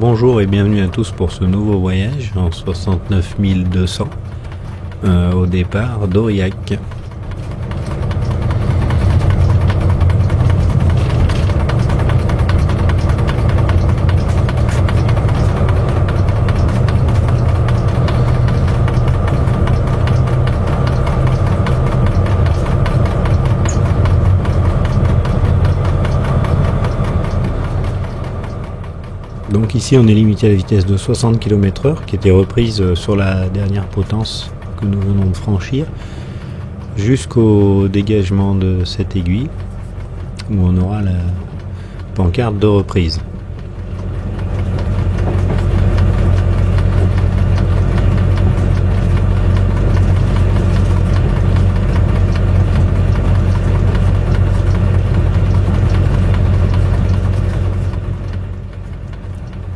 bonjour et bienvenue à tous pour ce nouveau voyage en 69 200 au départ d'Aurillac. Donc ici on est limité à la vitesse de 60 km/h qui était reprise sur la dernière potence que nous venons de franchir jusqu'au dégagement de cette aiguille où on aura la pancarte de reprise.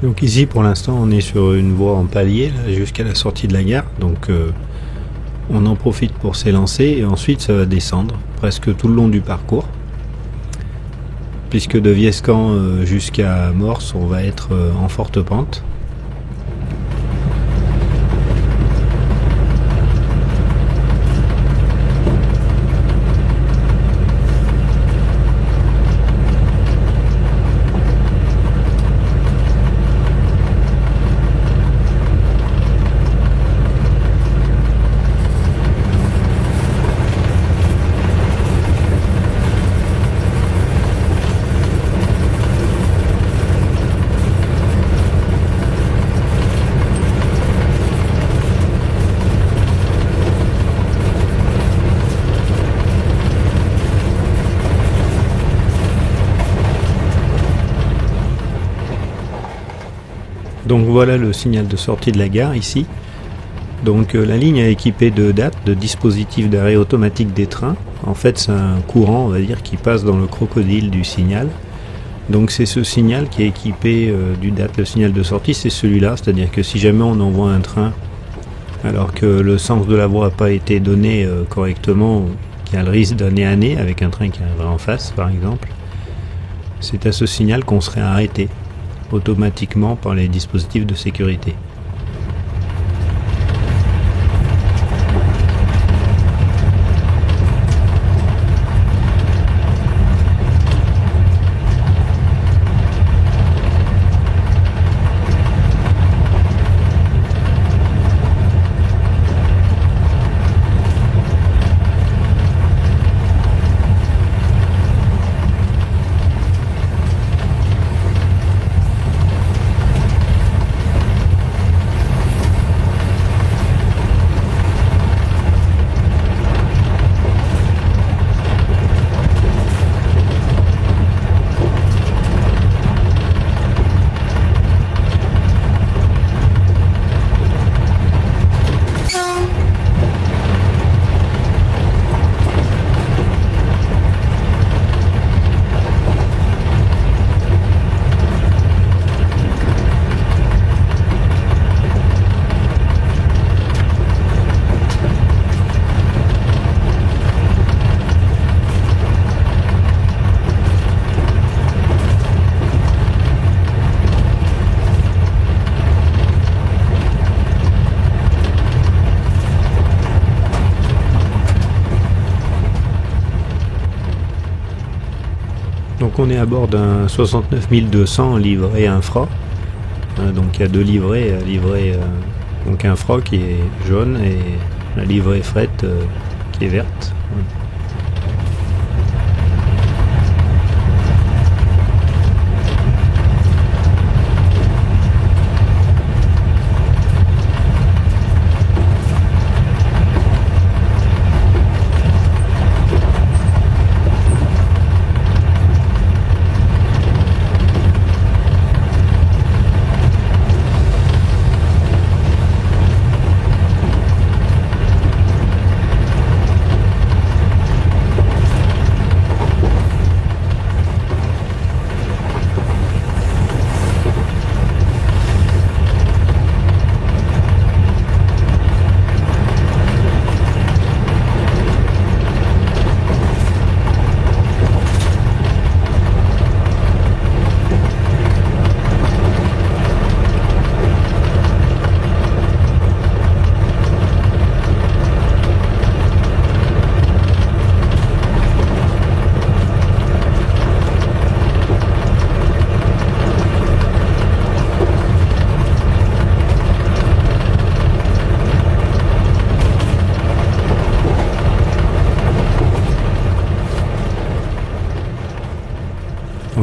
Donc ici pour l'instant on est sur une voie en palier jusqu'à la sortie de la gare, donc on en profite pour s'élancer et ensuite ça va descendre presque tout le long du parcours, puisque de Viescamp jusqu'à Morse on va être en forte pente. Donc voilà le signal de sortie de la gare ici. Donc la ligne est équipée de DAT, de dispositif d'arrêt automatique des trains. En fait c'est un courant, on va dire, qui passe dans le crocodile du signal. Donc c'est ce signal qui est équipé du DAT, le signal de sortie, c'est celui-là. C'est-à-dire que si jamais on envoie un train alors que le sens de la voie n'a pas été donné correctement, qu'il y a le risque d'un nez à nez avec un train qui arriverait en face par exemple, c'est à ce signal qu'on serait arrêté automatiquement par les dispositifs de sécurité. Donc on est à bord d'un 69 200 livré infra. Donc il y a deux livrets, donc infra qui est jaune et la livrée fret qui est verte.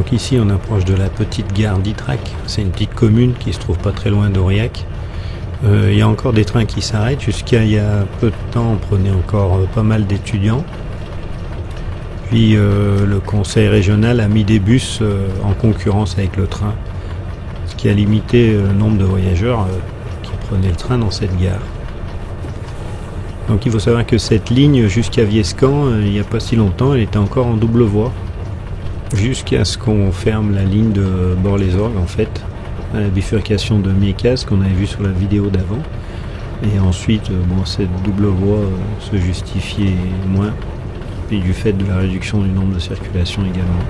Donc ici on approche de la petite gare d'Ytrac, c'est une petite commune qui se trouve pas très loin d'Aurillac. Il y a encore des trains qui s'arrêtent, jusqu'à il y a peu de temps on prenait encore pas mal d'étudiants. Puis le conseil régional a mis des bus en concurrence avec le train, ce qui a limité le nombre de voyageurs qui prenaient le train dans cette gare. Donc il faut savoir que cette ligne jusqu'à Viescamp, il n'y a pas si longtemps, elle était encore en double voie. Jusqu'à ce qu'on ferme la ligne de Bord-les-Orgues en fait, à la bifurcation de Miécas qu'on avait vu sur la vidéo d'avant. Et ensuite, bon, cette double voie se justifiait moins, et du fait de la réduction du nombre de circulations également.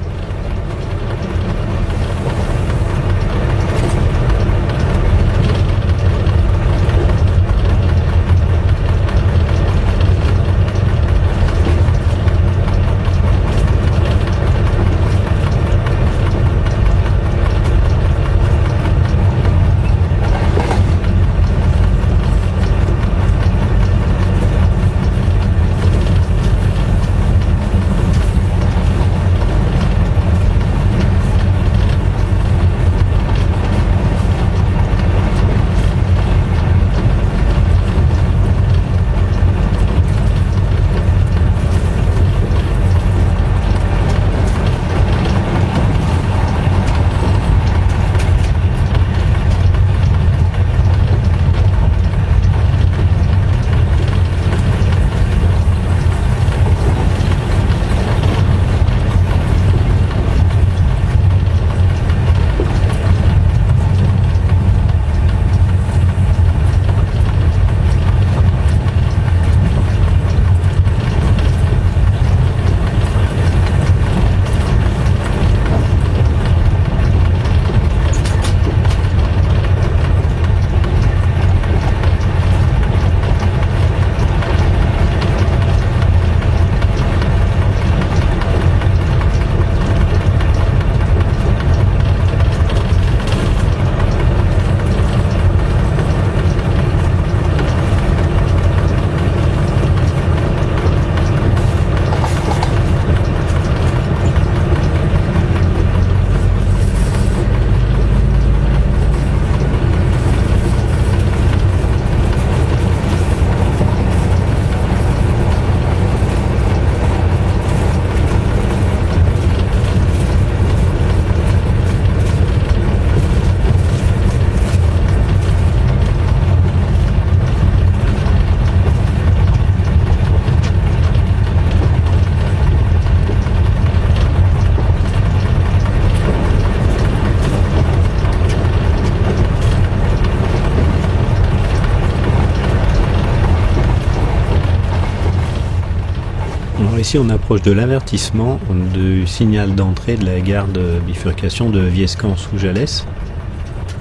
Ici on approche de l'avertissement du signal d'entrée de la gare de bifurcation de Viescamp sous Jalès.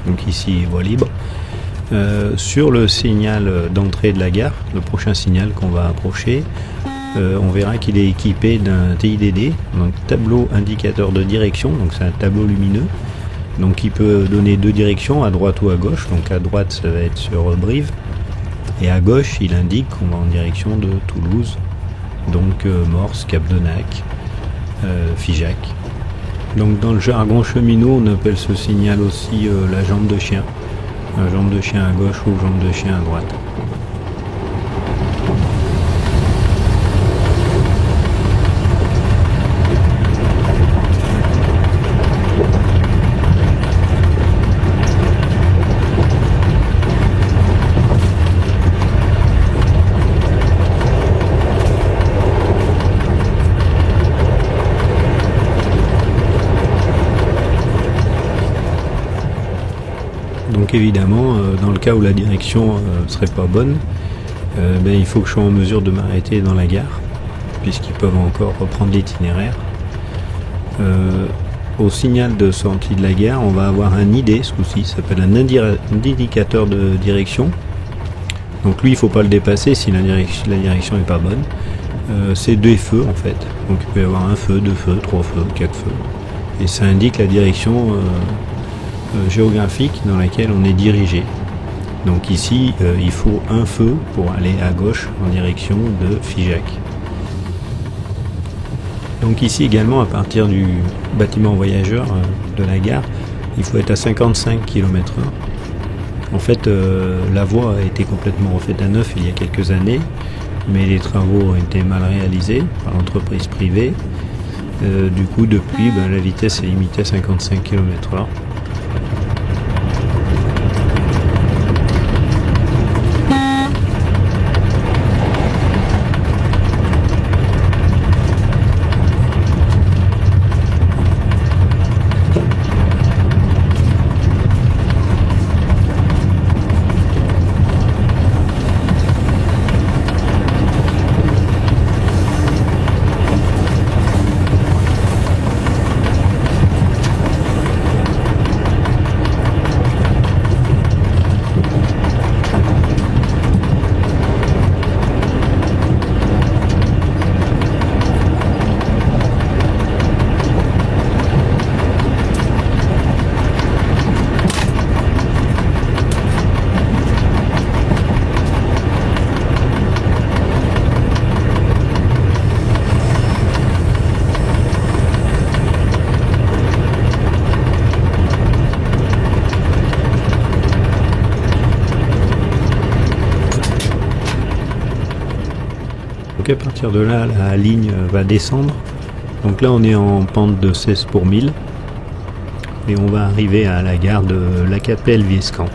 Donc ici voie libre. Sur le signal d'entrée de la gare, le prochain signal qu'on va approcher, on verra qu'il est équipé d'un TIDD, donc tableau indicateur de direction, donc c'est un tableau lumineux. Donc il peut donner deux directions, à droite ou à gauche. Donc à droite ça va être sur Brive, et à gauche il indique qu'on va en direction de Toulouse. Donc Morse, Cap-de-Nac, Figeac. Donc dans le jargon cheminot, on appelle ce signal aussi la jambe de chien. La jambe de chien à gauche ou jambe de chien à droite. Donc évidemment, dans le cas où la direction serait pas bonne, il faut que je sois en mesure de m'arrêter dans la gare, puisqu'ils peuvent encore reprendre l'itinéraire. Au signal de sortie de la gare, on va avoir un ID, ce coup-ci, ça s'appelle un indicateur de direction. Donc lui, il ne faut pas le dépasser si la direction n'est pas bonne. C'est des feux en fait, donc il peut y avoir un feu, deux feux, trois feux, quatre feux. Et ça indique la direction géographique dans laquelle on est dirigé. Donc ici il faut un feu pour aller à gauche en direction de Figeac. Donc ici également, à partir du bâtiment voyageur de la gare, il faut être à 55 km/h. En fait, la voie a été complètement refaite à neuf il y a quelques années, mais les travaux ont été mal réalisés par l'entreprise privée. Du coup, depuis, la vitesse est limitée à 55 km/h. À partir de là, la ligne va descendre. Donc là, on est en pente de 16 pour 1000 et on va arriver à la gare de Lacapelle-Viescamp.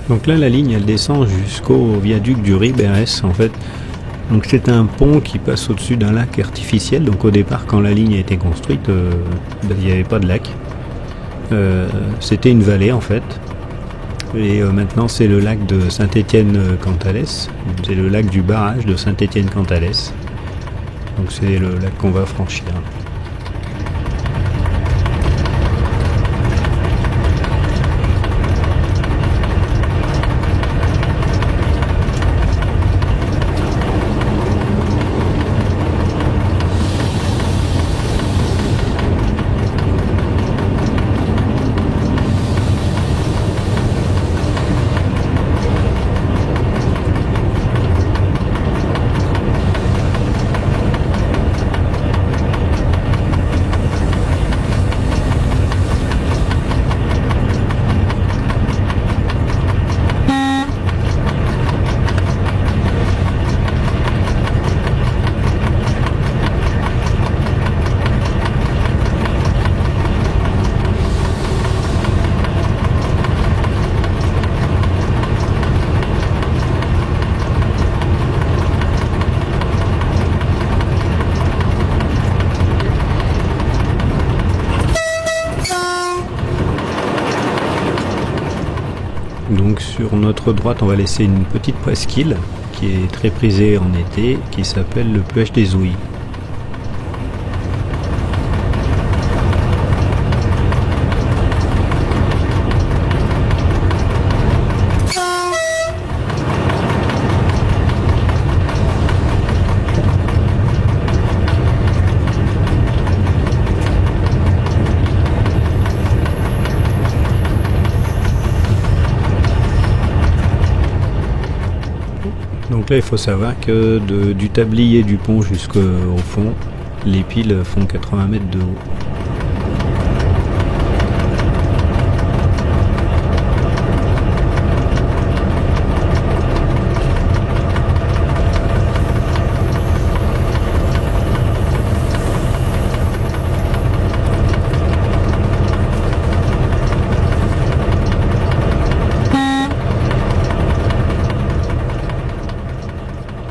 Donc là, la ligne, elle descend jusqu'au viaduc du Ribérès, en fait. Donc c'est un pont qui passe au-dessus d'un lac artificiel. Donc au départ, quand la ligne a été construite, il n'y avait pas de lac. C'était une vallée, en fait. Et maintenant, c'est le lac de Saint-Étienne-Cantalès. C'est le lac du barrage de Saint-Étienne-Cantalès. Donc c'est le lac qu'on va franchir. Donc sur notre droite, on va laisser une petite presqu'île qui est très prisée en été, qui s'appelle le Puech des Ouilles. là, il faut savoir que du tablier du pont jusqu'au fond, les piles font 80 mètres de haut.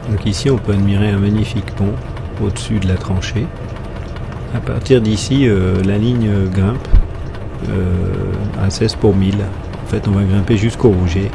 Donc ici, on peut admirer un magnifique pont au-dessus de la tranchée. À partir d'ici, la ligne grimpe à 16 pour 1000. En fait, on va grimper jusqu'au Rouget.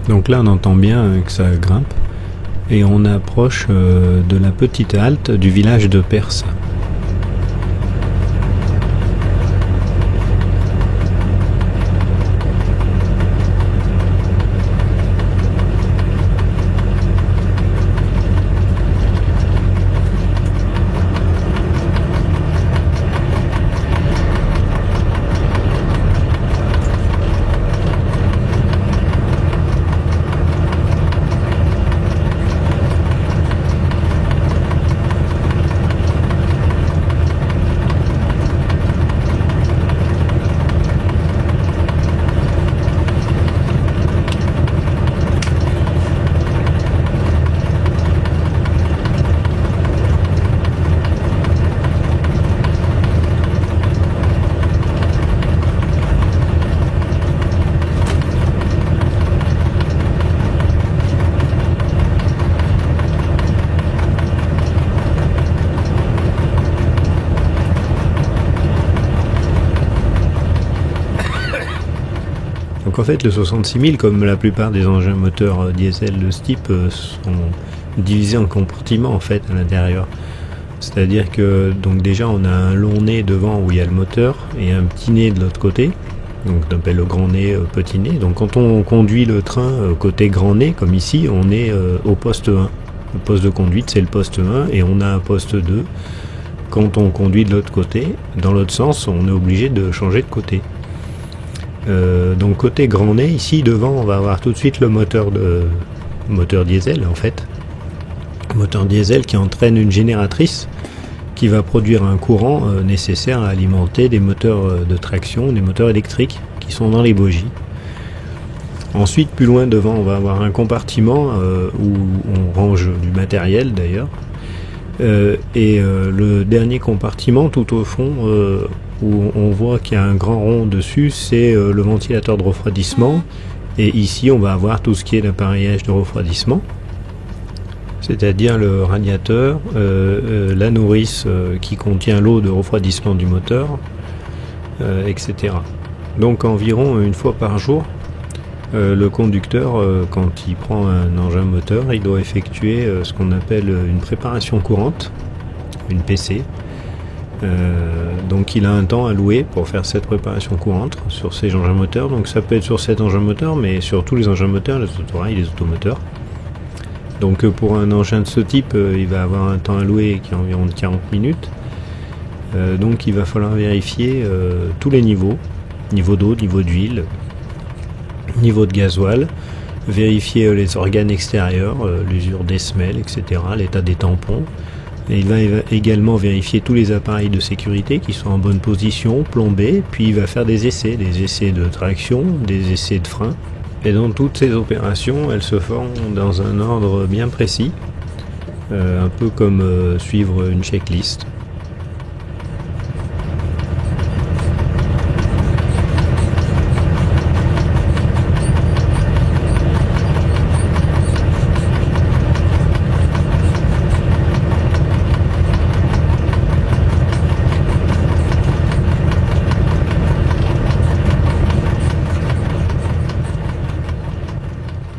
Donc là on entend bien que ça grimpe et on approche de la petite halte du village de Perse. Donc en fait le 66 000, comme la plupart des engins moteurs diesel de ce type, sont divisés en compartiments en fait à l'intérieur. C'est-à-dire que donc déjà on a un long nez devant où il y a le moteur et un petit nez de l'autre côté. Donc on appelle le grand nez, petit nez. Donc quand on conduit le train côté grand nez, comme ici, on est au poste 1. Le poste de conduite c'est le poste 1 et on a un poste 2. Quand on conduit de l'autre côté, dans l'autre sens, on est obligé de changer de côté. Donc côté grand nez, ici devant on va avoir tout de suite le moteur diesel en fait. Moteur diesel qui entraîne une génératrice qui va produire un courant nécessaire à alimenter des moteurs de traction, des moteurs électriques qui sont dans les bogies. Ensuite, plus loin devant, on va avoir un compartiment où on range du matériel d'ailleurs. Le dernier compartiment tout au fond où on voit qu'il y a un grand rond dessus, c'est le ventilateur de refroidissement Et ici, on va avoir tout ce qui est l'appareillage de refroidissement, c'est-à-dire le radiateur, la nourrice qui contient l'eau de refroidissement du moteur, etc. Donc environ une fois par jour, le conducteur, quand il prend un engin moteur, il doit effectuer ce qu'on appelle une préparation courante, une PC. Donc il a un temps alloué pour faire cette préparation courante sur ces engins moteurs. Donc ça peut être sur cet engin moteur, mais sur tous les engins moteurs, les autorails, les automoteurs. Donc pour un engin de ce type, il va avoir un temps alloué qui est environ de 40 minutes. Donc il va falloir vérifier tous les niveaux, niveau d'eau, niveau d'huile, niveau de gasoil, vérifier les organes extérieurs, l'usure des semelles, etc., l'état des tampons. Et il va également vérifier tous les appareils de sécurité qui sont en bonne position, plombés, puis il va faire des essais de traction, des essais de frein. Et dans toutes ces opérations, elles se font dans un ordre bien précis, un peu comme suivre une checklist.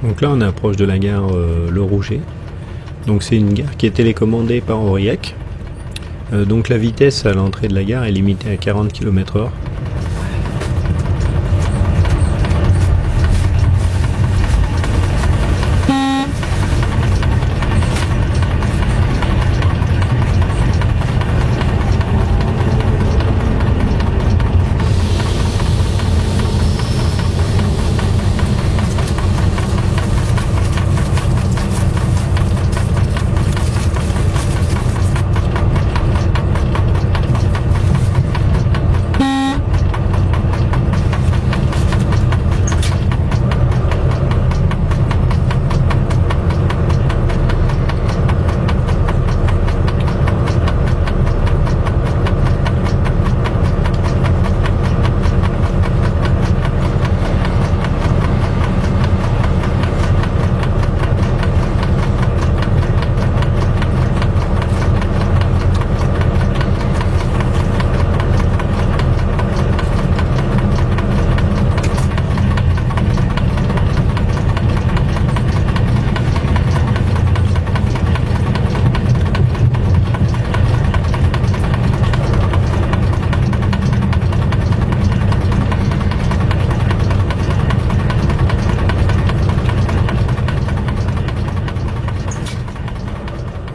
Donc là on approche de la gare Le Rouget. Donc c'est une gare qui est télécommandée par Aurillac. Donc la vitesse à l'entrée de la gare est limitée à 40 km/h.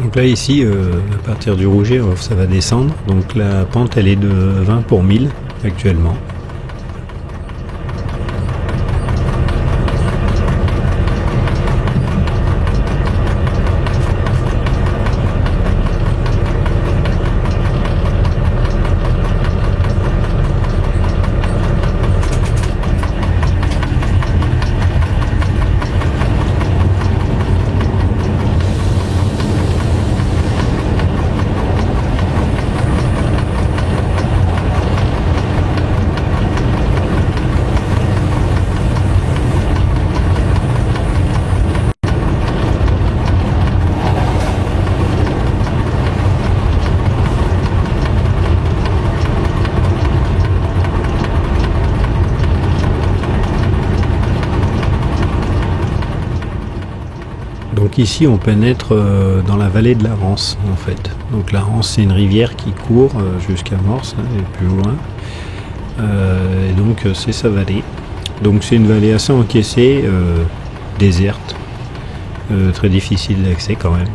Donc là ici, à partir du Rouget, ça va descendre. Donc la pente elle est de 20 pour 1000 actuellement. Donc ici on pénètre dans la vallée de la Rance en fait. Donc la Rance c'est une rivière qui court jusqu'à Morse et plus loin. Et donc c'est sa vallée. Donc c'est une vallée assez encaissée, déserte, très difficile d'accès quand même.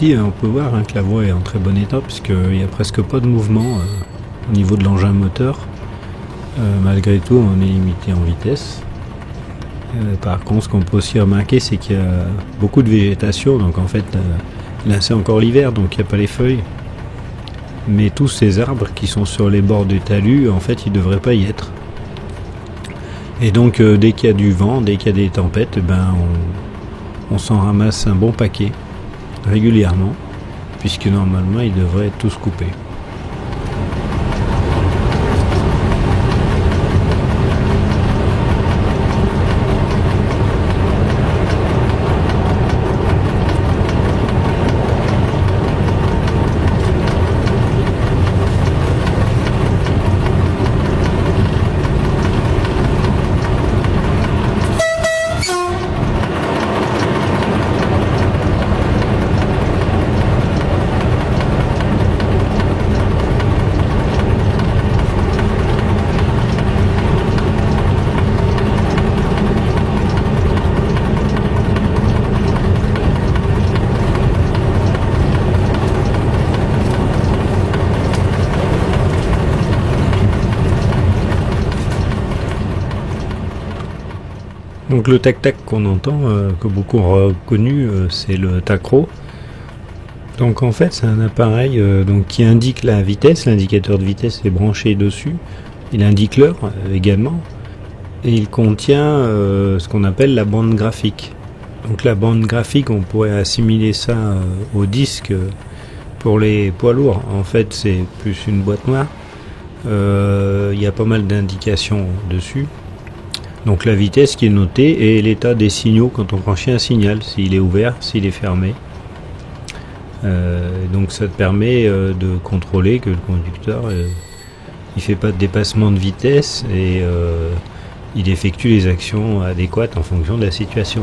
ici on peut voir que la voie est en très bon état puisqu'il n'y a presque pas de mouvement au niveau de l'engin moteur. Malgré tout on est limité en vitesse. Par contre ce qu'on peut aussi remarquer c'est qu'il y a beaucoup de végétation, donc en fait là c'est encore l'hiver donc il n'y a pas les feuilles. Mais tous ces arbres qui sont sur les bords du talus, en fait ils ne devraient pas y être. Et donc dès qu'il y a du vent, dès qu'il y a des tempêtes, on s'en ramasse un bon paquet régulièrement, puisque normalement ils devraient être tous coupés. Donc le tac-tac qu'on entend, que beaucoup ont reconnu, c'est le Tacro. Donc en fait c'est un appareil qui indique la vitesse, l'indicateur de vitesse est branché dessus, il indique l'heure également, et il contient ce qu'on appelle la bande graphique. Donc la bande graphique, on pourrait assimiler ça au disque pour les poids lourds. En fait c'est plus une boîte noire, il y a pas mal d'indications dessus. Donc la vitesse qui est notée et l'état des signaux quand on franchit un signal, s'il est ouvert, s'il est fermé. Donc ça te permet de contrôler que le conducteur il fait pas de dépassement de vitesse et il effectue les actions adéquates en fonction de la situation.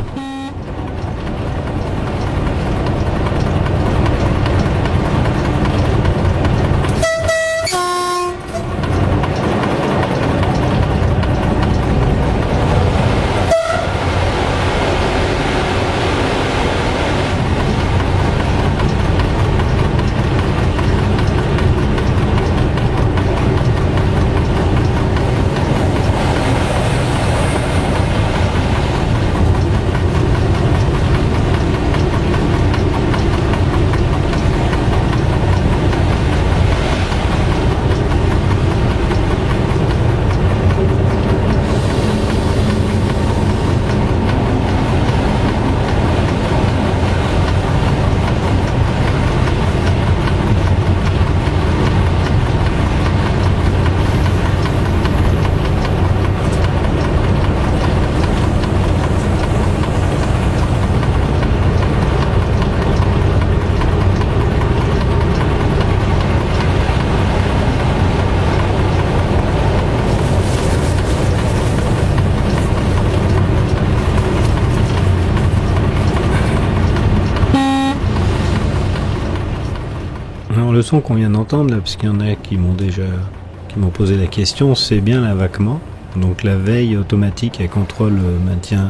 Alors le son qu'on vient d'entendre, parce qu'il y en a qui m'ont posé la question, c'est bien l'avacement, donc la veille automatique à contrôle maintien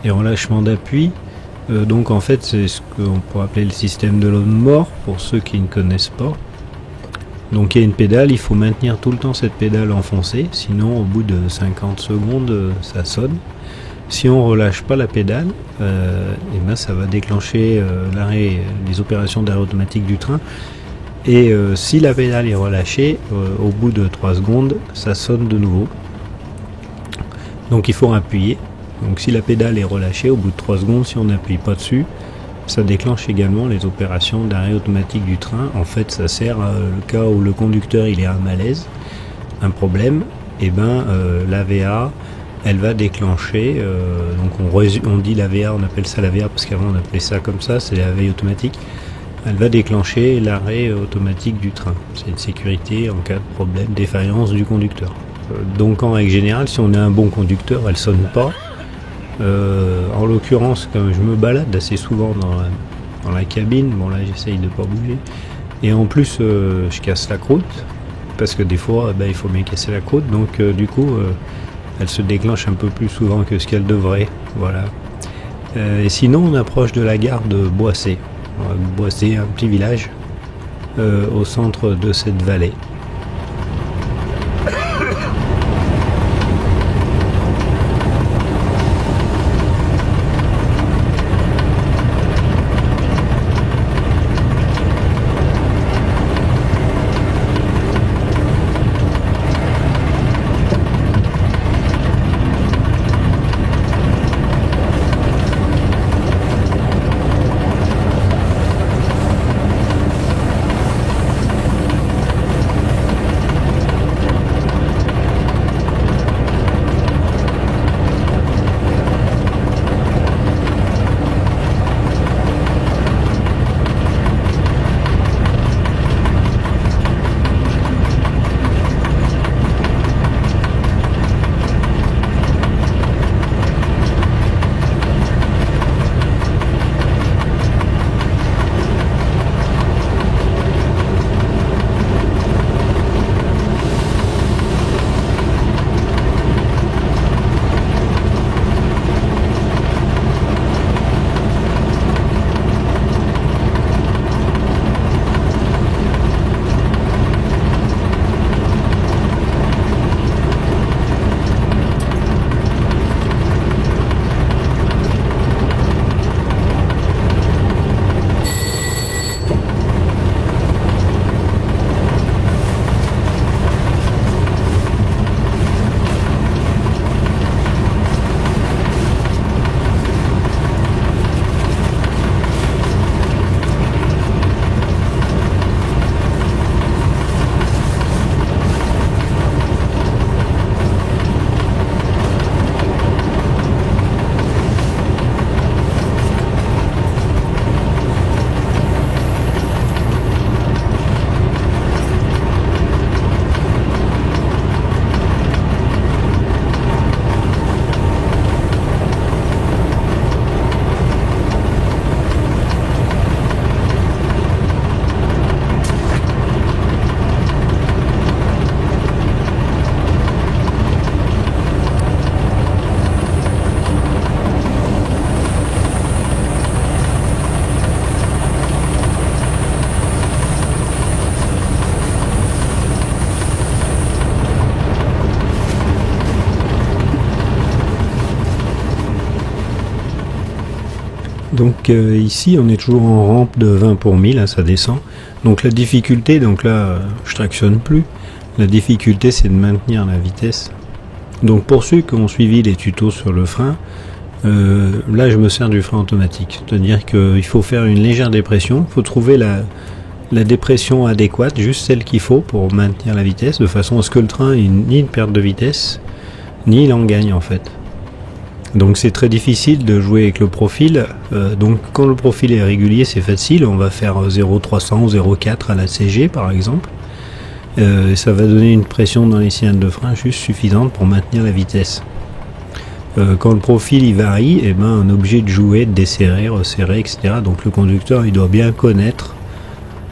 et relâchement d'appui. Donc en fait c'est ce qu'on pourrait appeler le système de l'homme mort pour ceux qui ne connaissent pas. Donc il y a une pédale, il faut maintenir tout le temps cette pédale enfoncée, sinon au bout de 50 secondes ça sonne. Si on relâche pas la pédale, et ben ça va déclencher l'arrêt, les opérations d'arrêt automatique du train. Et si la pédale est relâchée, au bout de 3 secondes, ça sonne de nouveau. Donc il faut appuyer. Donc si la pédale est relâchée, au bout de 3 secondes, si on n'appuie pas dessus, ça déclenche également les opérations d'arrêt automatique du train. En fait, ça sert le cas où le conducteur il est à un malaise, un problème, et ben la VA elle va déclencher, donc on dit la VA, on appelle ça la VA parce qu'avant on appelait ça comme ça, c'est la veille automatique. Elle va déclencher l'arrêt automatique du train. C'est une sécurité en cas de problème, défaillance du conducteur. Donc en règle générale, si on est un bon conducteur, elle sonne pas. En l'occurrence, comme je me balade assez souvent dans la cabine, bon là j'essaye de pas bouger, et en plus je casse la croûte, parce que des fois il faut bien casser la croûte, donc du coup elle se déclenche un peu plus souvent que ce qu'elle devrait, voilà. Et sinon on approche de la gare de Boissé. C'est un petit village au centre de cette vallée. Donc ici on est toujours en rampe de 20 pour 1000, hein, ça descend. Donc la difficulté, donc là je tractionne plus, la difficulté c'est de maintenir la vitesse. Donc pour ceux qui ont suivi les tutos sur le frein, là je me sers du frein automatique. C'est-à-dire qu'il faut faire une légère dépression, il faut trouver la dépression adéquate, juste celle qu'il faut pour maintenir la vitesse, de façon à ce que le train ait ni une perte de vitesse, ni il en gagne en fait. Donc c'est très difficile de jouer avec le profil, donc quand le profil est régulier c'est facile, on va faire 0,300 ou 0,4 à la CG par exemple, ça va donner une pression dans les cylindres de frein juste suffisante pour maintenir la vitesse. Quand le profil il varie, eh ben, on est obligé de jouer, de desserrer, resserrer, etc. Donc le conducteur il doit bien connaître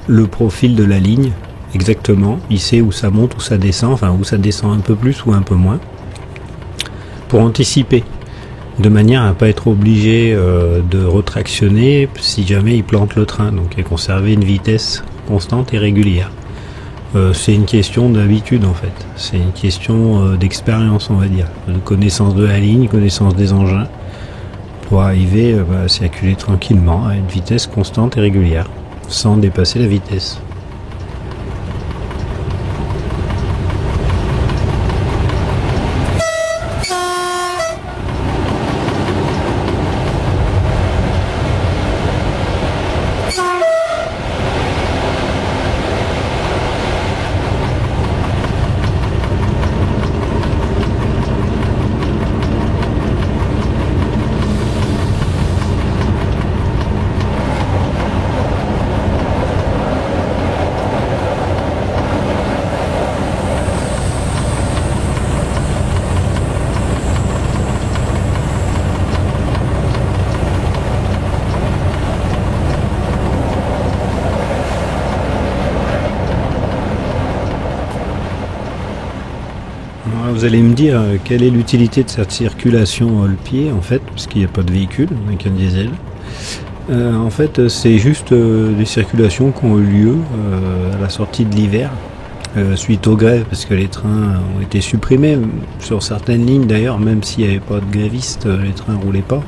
le profil de la ligne, exactement, il sait où ça monte, où ça descend, enfin où ça descend un peu plus ou un peu moins, pour anticiper. De manière à ne pas être obligé de retractionner si jamais il plante le train, donc et conserver une vitesse constante et régulière. C'est une question d'habitude en fait, c'est une question d'expérience on va dire, de connaissance de la ligne, connaissance des engins, pour arriver à circuler tranquillement à une vitesse constante et régulière, sans dépasser la vitesse. Vous allez me dire quelle est l'utilité de cette circulation all-pied en fait, parce qu'il n'y a pas de véhicule, on n'a qu'un diesel. En fait, c'est juste des circulations qui ont eu lieu à la sortie de l'hiver, suite aux grèves, parce que les trains ont été supprimés. Sur certaines lignes d'ailleurs, même s'il n'y avait pas de grévistes, les trains ne roulaient pas.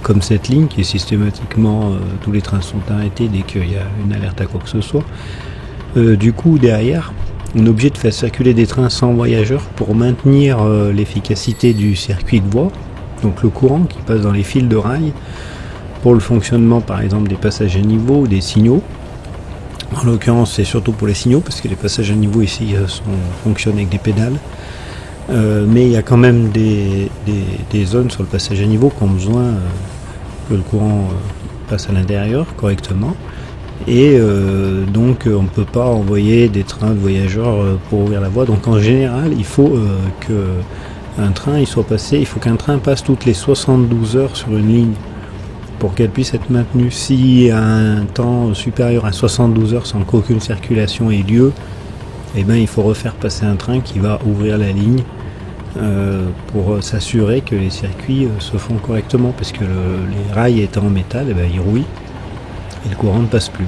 Comme cette ligne qui est systématiquement, tous les trains sont arrêtés dès qu'il y a une alerte à quoi que ce soit. Du coup, derrière, on est obligé de faire circuler des trains sans voyageurs pour maintenir l'efficacité du circuit de voie, donc le courant qui passe dans les fils de rail, pour le fonctionnement par exemple des passages à niveau ou des signaux. En l'occurrence, c'est surtout pour les signaux, parce que les passages à niveau ici fonctionnent avec des pédales. Mais il y a quand même des zones sur le passage à niveau qui ont besoin que le courant passe à l'intérieur correctement. Et donc on ne peut pas envoyer des trains de voyageurs pour ouvrir la voie. Donc en général, il faut il faut qu'un train passe toutes les 72 heures sur une ligne pour qu'elle puisse être maintenue. Si à un temps supérieur à 72 heures sans qu'aucune circulation ait lieu, eh ben, il faut refaire passer un train qui va ouvrir la ligne pour s'assurer que les circuits se font correctement, parce que les rails étant en métal, eh ben, ils rouillent et le courant ne passe plus.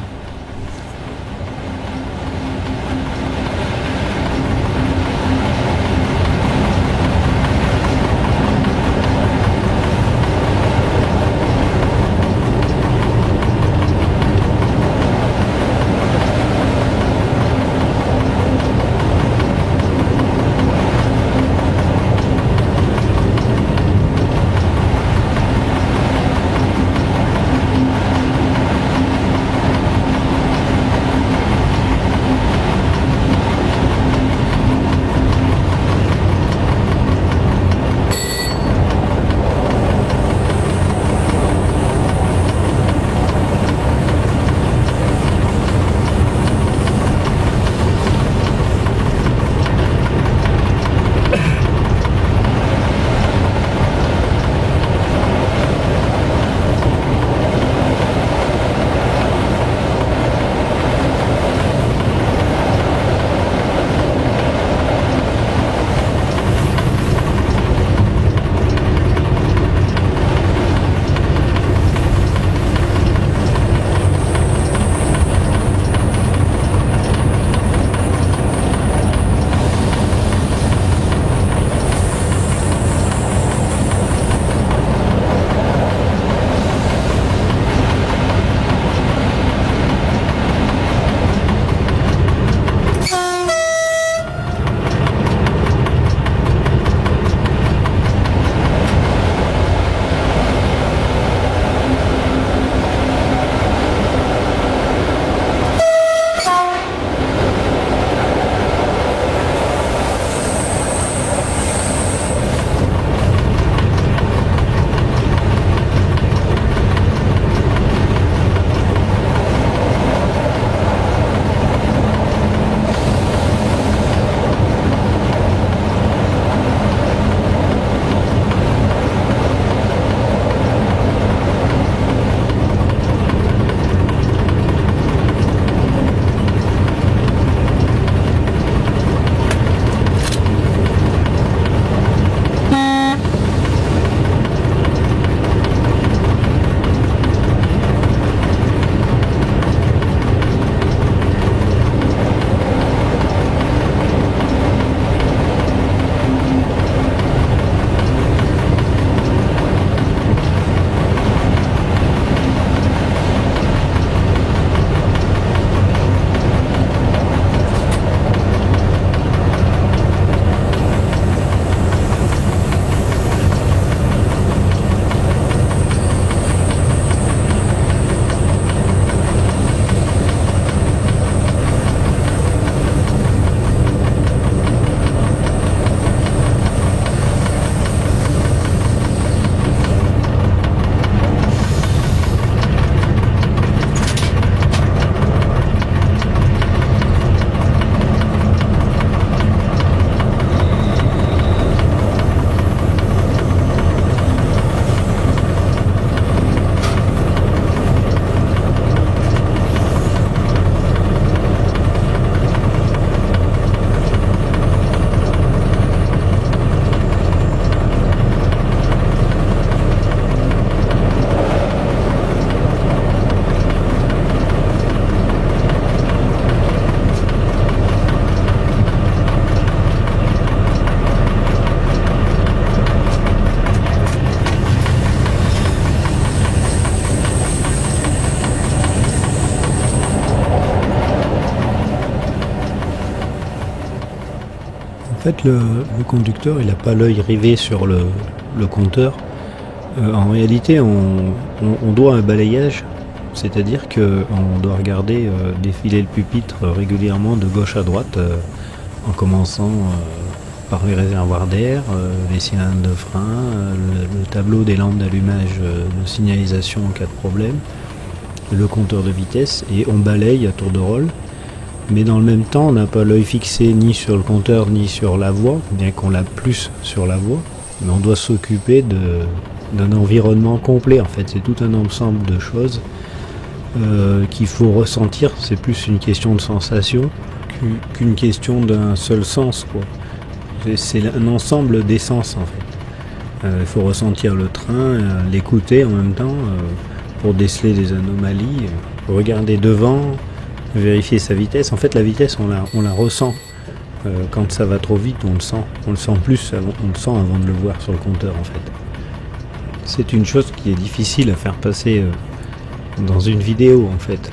fait, le conducteur, il n'a pas l'œil rivé sur le compteur. En réalité, on doit un balayage, c'est-à-dire qu'on doit regarder défiler le pupitre régulièrement de gauche à droite, en commençant par les réservoirs d'air, les cylindres de frein, le tableau des lampes d'allumage de signalisation en cas de problème, le compteur de vitesse, et on balaye à tour de rôle. Mais dans le même temps, on n'a pas l'œil fixé ni sur le compteur ni sur la voie, bien qu'on l'a plus sur la voie. Mais on doit s'occuper d'un environnement complet. En fait, c'est tout un ensemble de choses qu'il faut ressentir. C'est plus une question de sensation qu'une question d'un seul sens, quoi. C'est un ensemble d'essence, en fait. Il faut ressentir le train, l'écouter en même temps pour déceler des anomalies, regarder devant, vérifier sa vitesse. En fait, la vitesse, on la ressent. Quand ça va trop vite, on le sent. On le sent plus, on le sent avant de le voir sur le compteur, en fait. C'est une chose qui est difficile à faire passer dans une vidéo, en fait.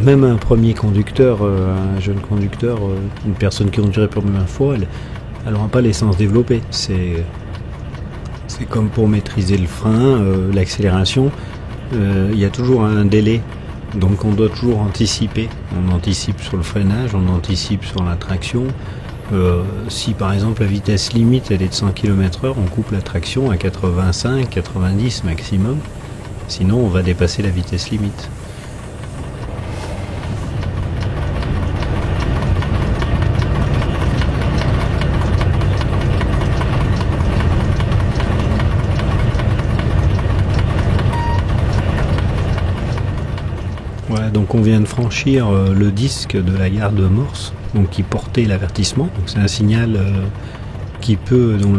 Même un premier conducteur, un jeune conducteur, une personne qui conduirait pour la première fois, elle n'aura pas les sens développés. C'est comme pour maîtriser le frein, l'accélération. Il y a toujours un délai. Donc on doit toujours anticiper. On anticipe sur le freinage, on anticipe sur la traction. Si par exemple la vitesse limite elle est de 100 km/h, on coupe la traction à 85, 90 maximum. Sinon on va dépasser la vitesse limite. Voilà, donc on vient de franchir le disque de la gare de Morse, donc qui portait l'avertissement. Donc c'est un signal dont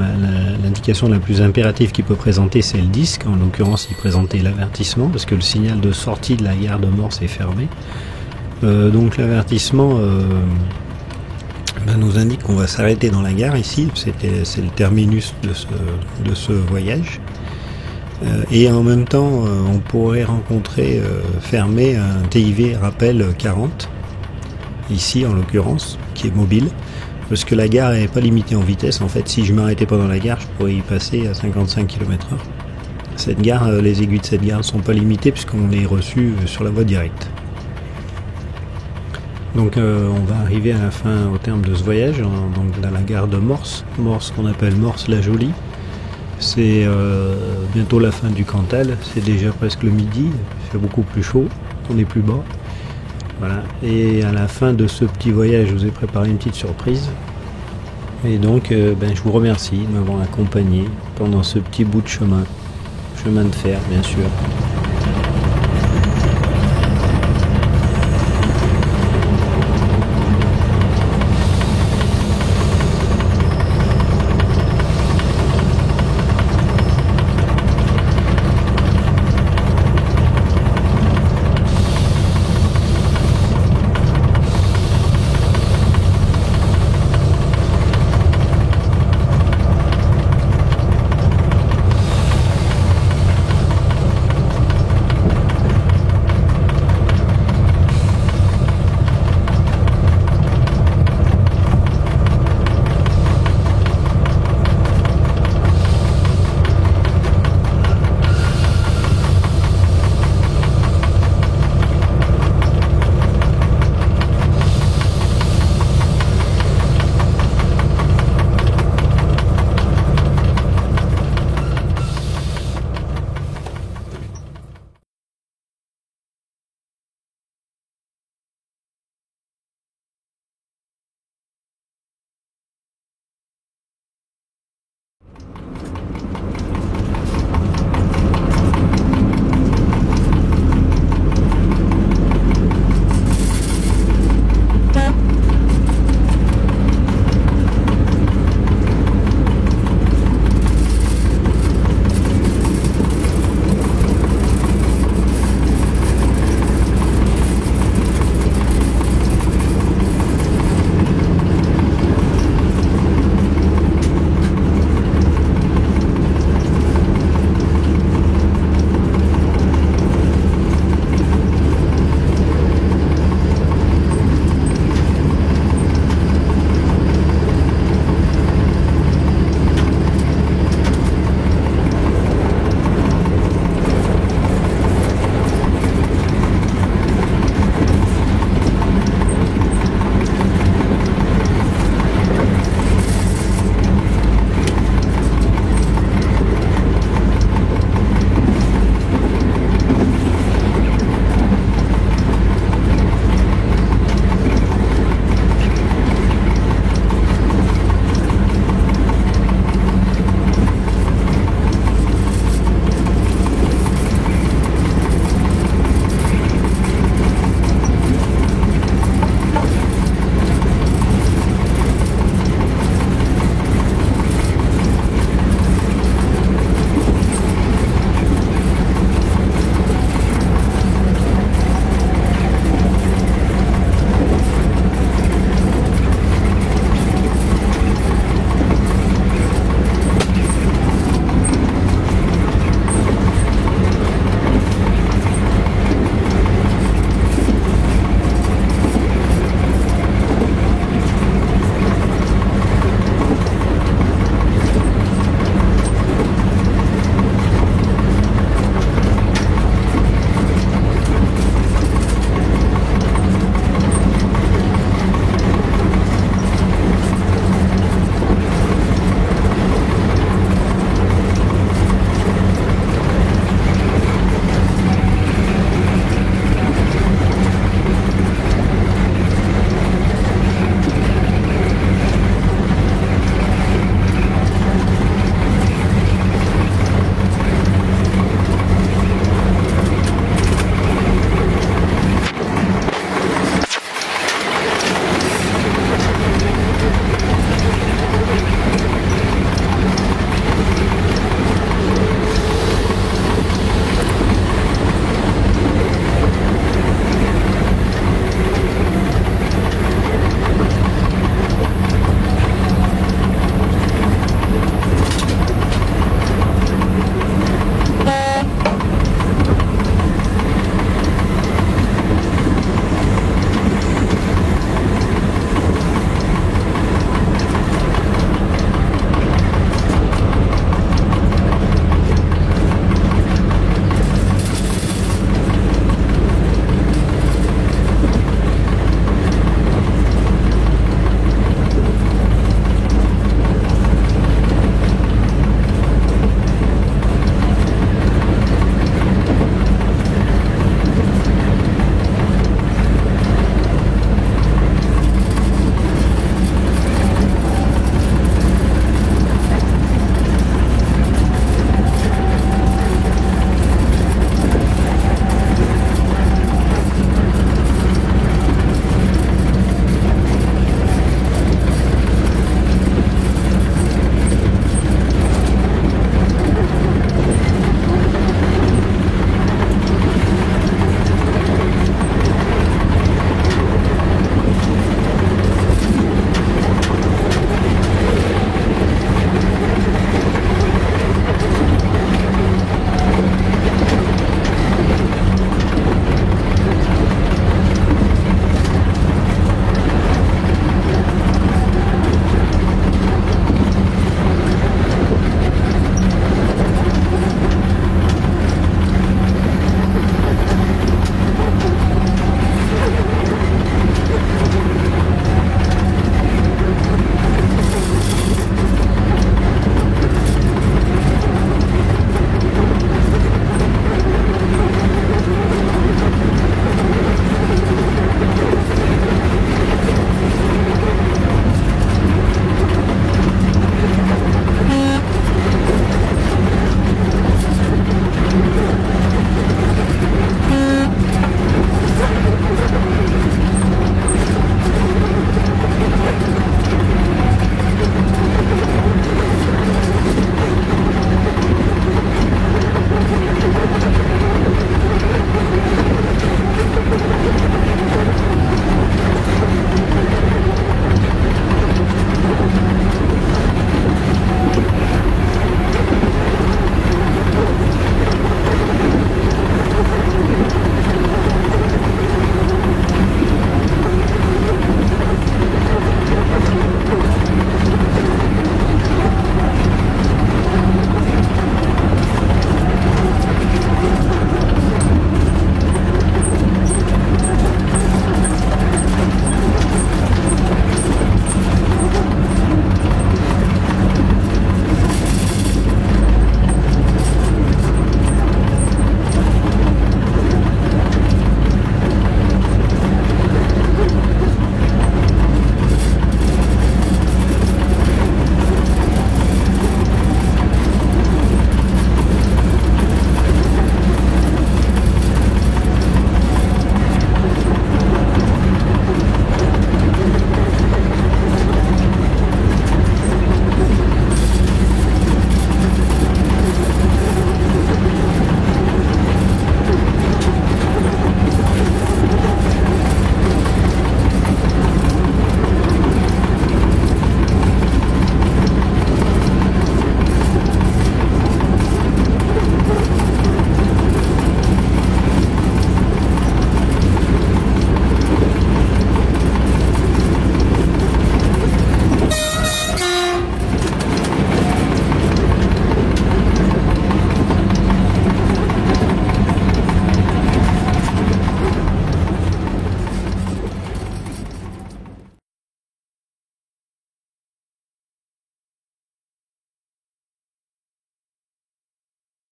l'indication la plus impérative qu'il peut présenter, c'est le disque. En l'occurrence, il présentait l'avertissement parce que le signal de sortie de la gare de Morse est fermé. Donc l'avertissement nous indique qu'on va s'arrêter dans la gare ici. C'est le terminus de ce voyage. Et en même temps, on pourrait rencontrer fermé un TIV rappel 40, ici en l'occurrence, qui est mobile, parce que la gare n'est pas limitée en vitesse. En fait, si je m'arrêtais pas dans la gare, je pourrais y passer à 55 km/h. Cette gare, les aiguilles de cette gare ne sont pas limitées puisqu'on est reçu sur la voie directe. Donc on va arriver à la fin, au terme de ce voyage, donc dans la gare de Morse, qu'on appelle Morse-la-Jolie. C'est bientôt la fin du Cantal, c'est déjà presque le midi, il fait beaucoup plus chaud, on est plus bas. Voilà. Et à la fin de ce petit voyage, je vous ai préparé une petite surprise. Et donc, je vous remercie de m'avoir accompagné pendant ce petit bout de chemin de fer, bien sûr.